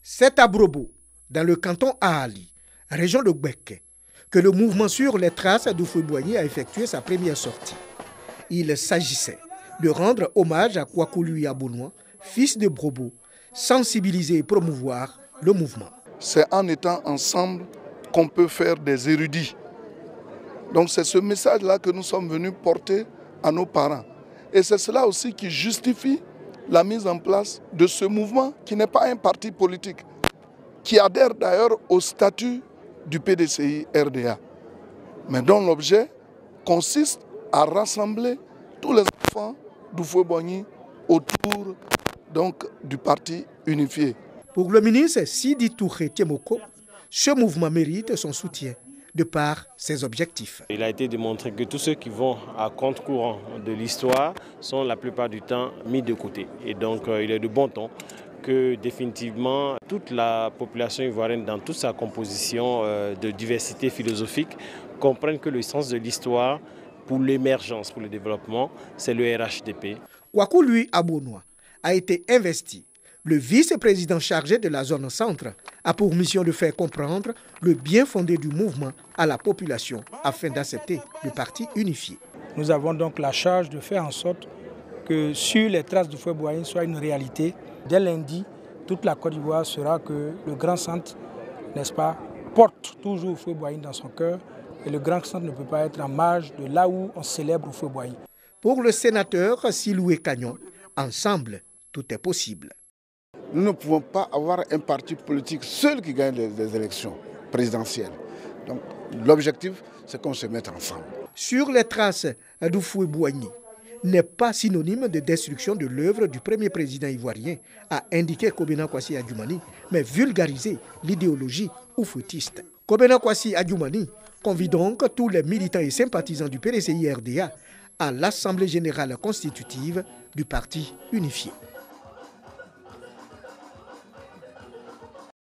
C'est à Brobo, dans le canton Ahali, région de Gbeke, que le mouvement sur les traces d'Houphouët-Boigny a effectué sa première sortie. Il s'agissait de rendre hommage à Kwaku Lui Abonoi, fils de Brobo, sensibiliser et promouvoir le mouvement. C'est en étant ensemble qu'on peut faire des érudits. Donc c'est ce message-là que nous sommes venus porter à nos parents. Et c'est cela aussi qui justifie la mise en place de ce mouvement qui n'est pas un parti politique, qui adhère d'ailleurs au statut du PDCI RDA, mais dont l'objet consiste à rassembler tous les enfants d'Houphouët-Boigny autour donc, du parti unifié. Pour le ministre Sidi Touré Tiemoko, ce mouvement mérite son soutien de par ses objectifs. Il a été démontré que tous ceux qui vont à contre-courant de l'histoire sont la plupart du temps mis de côté. Et donc il est de bon ton que définitivement toute la population ivoirienne dans toute sa composition de diversité philosophique comprenne que le sens de l'histoire pour l'émergence, pour le développement, c'est le RHDP. Kwaku Lui Abonoi a été investi. Le vice-président chargé de la zone centre a pour mission de faire comprendre le bien fondé du mouvement à la population afin d'accepter le parti unifié. Nous avons donc la charge de faire en sorte que sur les traces de Houphouët-Boigny soit une réalité. Dès lundi, toute la Côte d'Ivoire saura que le grand centre, n'est-ce pas, porte toujours Houphouët-Boigny dans son cœur et le grand centre ne peut pas être en marge de là où on célèbre Houphouët-Boigny. Pour le sénateur Siloué Cagnon, ensemble, tout est possible. Nous ne pouvons pas avoir un parti politique seul qui gagne les élections présidentielles. Donc l'objectif, c'est qu'on se mette ensemble. Sur les traces d'Houphouët-Boigny n'est pas synonyme de destruction de l'œuvre du premier président ivoirien, a indiqué Kobena Kwasi Adjoumani, mais vulgariser l'idéologie oufouettiste. Kobena Kwasi Adjoumani convie donc tous les militants et sympathisants du PDCI RDA à l'Assemblée générale constitutive du parti unifié.